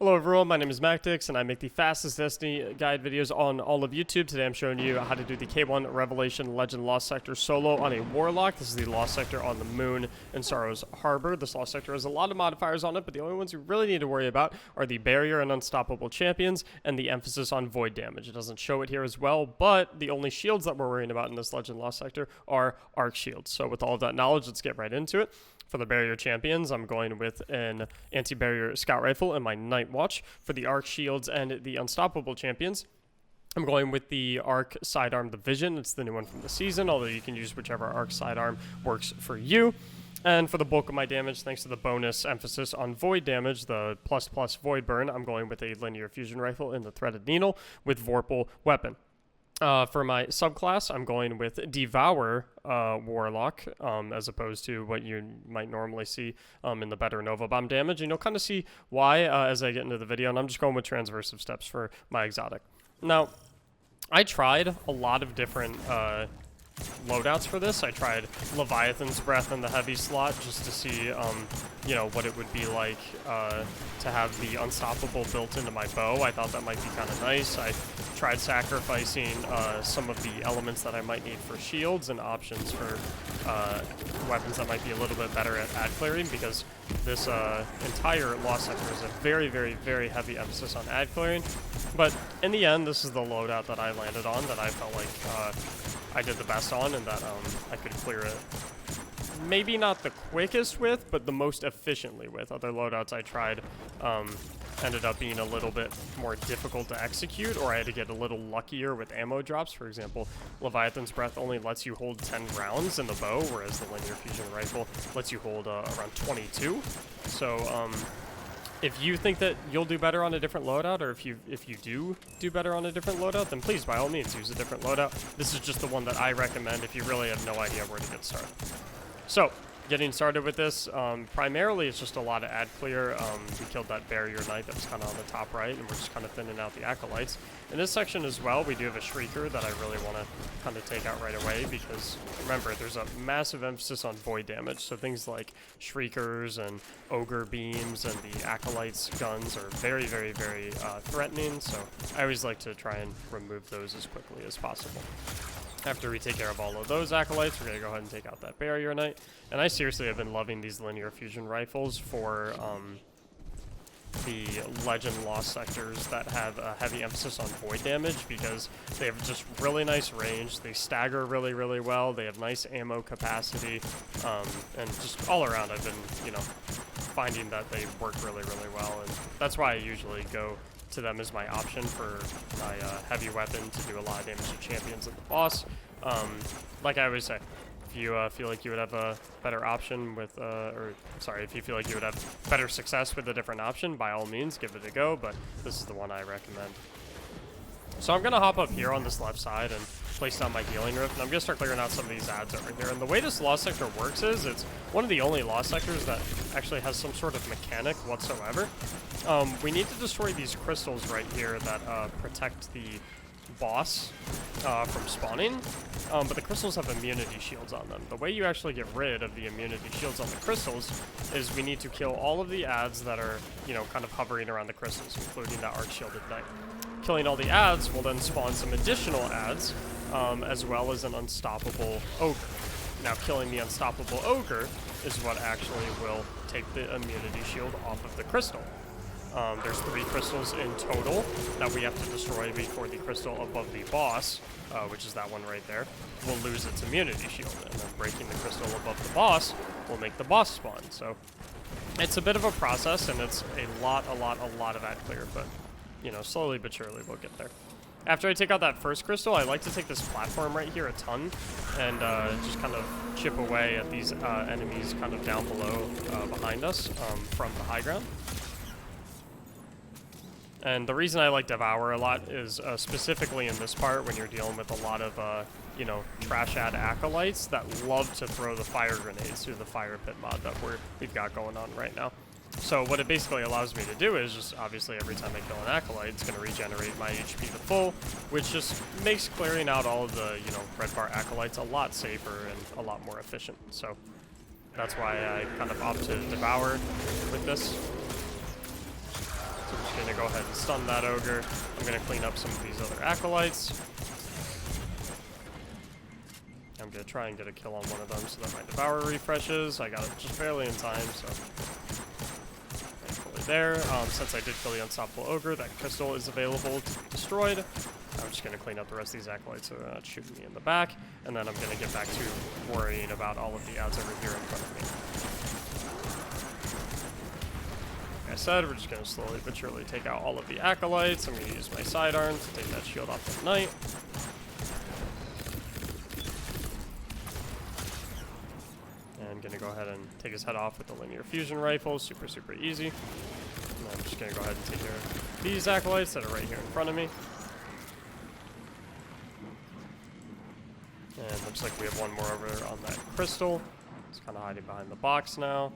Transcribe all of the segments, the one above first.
Hello everyone, my name is Mactics, and I make the fastest Destiny guide videos on all of YouTube. Today I'm showing you how to do the K1 Revelation Legend Lost Sector solo on a Warlock. This is the Lost Sector on the moon in Sorrow's Harbor. This Lost Sector has a lot of modifiers on it, but the only ones you really need to worry about are the Barrier and Unstoppable Champions, and the emphasis on Void damage. It doesn't show it here as well, but the only shields that we're worrying about in this Legend Lost Sector are Arc Shields. So with all of that knowledge, let's get right into it. For the Barrier Champions, I'm going with an Anti-Barrier Scout Rifle and my Night Watch. For the Arc Shields and the Unstoppable Champions, I'm going with the Arc Sidearm the Vision. It's the new one from the season, although you can use whichever Arc Sidearm works for you. And for the bulk of my damage, thanks to the bonus emphasis on Void damage, the ++ Void Burn, I'm going with a Linear Fusion Rifle and the Threaded Needle with Vorpal Weapon. For my subclass, I'm going with Devour Warlock, as opposed to what you might normally see in the better Nova Bomb damage. And you'll kind of see why as I get into the video, and I'm just going with Transversive Steps for my exotic. Now, I tried a lot of different loadouts for this. I tried Leviathan's Breath in the heavy slot just to see, you know, what it would be like to have the Unstoppable built into my bow. I thought that might be kind of nice. I tried sacrificing some of the elements that I might need for shields and options for weapons that might be a little bit better at ad clearing, because this entire Lost Sector is a very, very, very heavy emphasis on ad clearing. But in the end, this is the loadout that I landed on, that I felt like I did the best on, and that I could clear it maybe not the quickest with, but the most efficiently with. Other loadouts I tried ended up being a little bit more difficult to execute, or I had to get a little luckier with ammo drops. For example, Leviathan's Breath only lets you hold 10 rounds in the bow, whereas the Linear Fusion Rifle lets you hold around 22. So if you think that you'll do better on a different loadout, or if you do better on a different loadout, then please, by all means, use a different loadout. This is just the one that I recommend if you really have no idea where to get started. So, getting started with this, primarily it's just a lot of ad clear. We killed that Barrier Knight that was kind of on the top right, and we're just kind of thinning out the Acolytes. In this section as well, we do have a Shrieker that I really want to kind of take out right away, because remember, there's a massive emphasis on Void damage, so things like Shriekers and Ogre Beams and the Acolytes guns are very, very, very threatening, so I always like to try and remove those as quickly as possible. After we take care of all of those Acolytes, we're going to go ahead and take out that Barrier Knight. And I seriously have been loving these Linear Fusion Rifles for the Legend Lost Sectors that have a heavy emphasis on Void damage, because they have just really nice range, they stagger really, really well, they have nice ammo capacity, and just all around I've been, you know, finding that they work really, really well, and that's why I usually go to them as my option for my heavy weapon to do a lot of damage to champions and the boss. Like I always say, if you feel like you would have a better option with, if you feel like you would have better success with a different option, by all means, give it a go, but this is the one I recommend. So I'm going to hop up here on this left side and place down my Healing Rift, and I'm going to start clearing out some of these ads over here. And the way this Lost Sector works is, it's one of the only Lost Sectors that actually has some sort of mechanic whatsoever. We need to destroy these crystals right here that protect the boss from spawning, but the crystals have immunity shields on them. The way you actually get rid of the immunity shields on the crystals is we need to kill all of the ads that are, you know, kind of hovering around the crystals, including that Arc Shielded Knight. Killing all the ads will then spawn some additional ads, as well as an Unstoppable Ogre. Now, killing the Unstoppable Ogre is what actually will take the immunity shield off of the crystal. There's 3 crystals in total that we have to destroy before the crystal above the boss, which is that one right there, will lose its immunity shield. And then breaking the crystal above the boss will make the boss spawn. So it's a bit of a process, and it's a lot of ad clear, but, you know, slowly but surely we'll get there. After I take out that first crystal, I like to take this platform right here a ton and just kind of chip away at these enemies kind of down below behind us from the high ground. And the reason I like Devour a lot is specifically in this part when you're dealing with a lot of, you know, trash ad Acolytes that love to throw the fire grenades through the fire pit mod that we've got going on right now. So what it basically allows me to do is just, obviously, every time I kill an Acolyte, it's going to regenerate my HP to full, which just makes clearing out all of the, you know, red bar Acolytes a lot safer and a lot more efficient. So that's why I kind of opt to Devour with this. We're just going to go ahead and stun that ogre. I'm going to clean up some of these other acolytes. I'm going to try and get a kill on one of them so that my Devourer refreshes. I got it just barely in time, so thankfully there. Since I did kill the Unstoppable Ogre, that crystal is available to be destroyed. I'm just going to clean up the rest of these acolytes so they're not shooting me in the back, and then I'm going to get back to worrying about all of the ads over here in front of me. Like I said, we're just going to slowly but surely take out all of the acolytes. I'm going to use my sidearm to take that shield off the knight. And going to go ahead and take his head off with the linear fusion rifle. Super, super easy. And I'm just going to go ahead and take care of these acolytes that are right here in front of me. And looks like we have one more over on that crystal. It's kind of hiding behind the box now.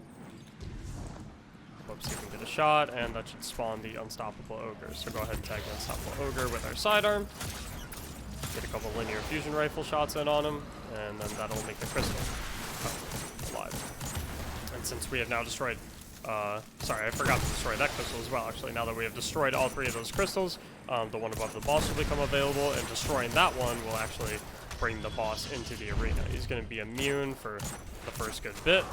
Let's see if we can get a shot, and that should spawn the Unstoppable Ogre. So go ahead and tag the Unstoppable Ogre with our sidearm. Get a couple linear fusion rifle shots in on him, and then that'll make the crystal alive. And since we have now destroyed, sorry, I forgot to destroy that crystal as well, actually. Now that we have destroyed all three of those crystals, the one above the boss will become available, and destroying that one will actually bring the boss into the arena. He's going to be immune for the first good bit.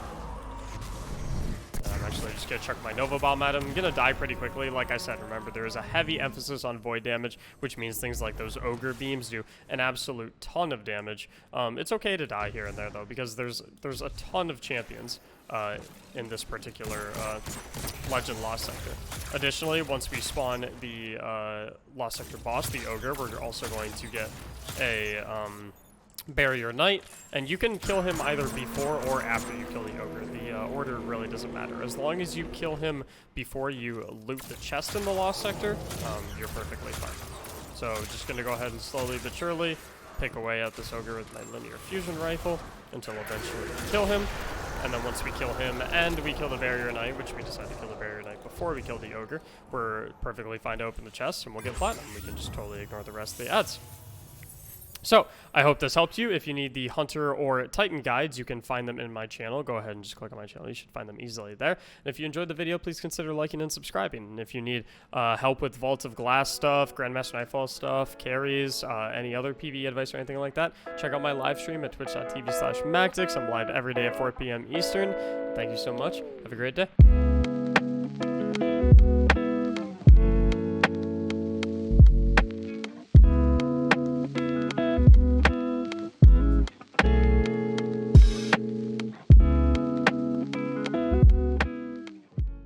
I'm actually just going to chuck my Nova Bomb at him. I'm going to die pretty quickly. Like I said, remember, there is a heavy emphasis on void damage, which means things like those Ogre Beams do an absolute ton of damage. It's okay to die here and there, though, because there's a ton of champions in this particular Legend Lost Sector. Additionally, once we spawn the Lost Sector boss, the Ogre, we're also going to get a Barrier Knight, and you can kill him either before or after you kill the Ogre. The order really doesn't matter. As long as you kill him before you loot the chest in the Lost Sector, you're perfectly fine. So just going to go ahead and slowly but surely pick away at this Ogre with my linear fusion rifle until eventually we kill him. And then once we kill him and we kill the Barrier Knight, which we decided to kill the Barrier Knight before we kill the Ogre, we're perfectly fine to open the chest and we'll get platinum. We can just totally ignore the rest of the ads. So, I hope this helped you. If you need the Hunter or Titan guides, you can find them in my channel. Go ahead and just click on my channel. You should find them easily there. And if you enjoyed the video, please consider liking and subscribing. And if you need help with Vault of Glass stuff, Grandmaster Nightfall stuff, carries, any other PvE advice or anything like that, check out my live stream at twitch.tv/Mactics. I'm live every day at 4 p.m. Eastern. Thank you so much. Have a great day.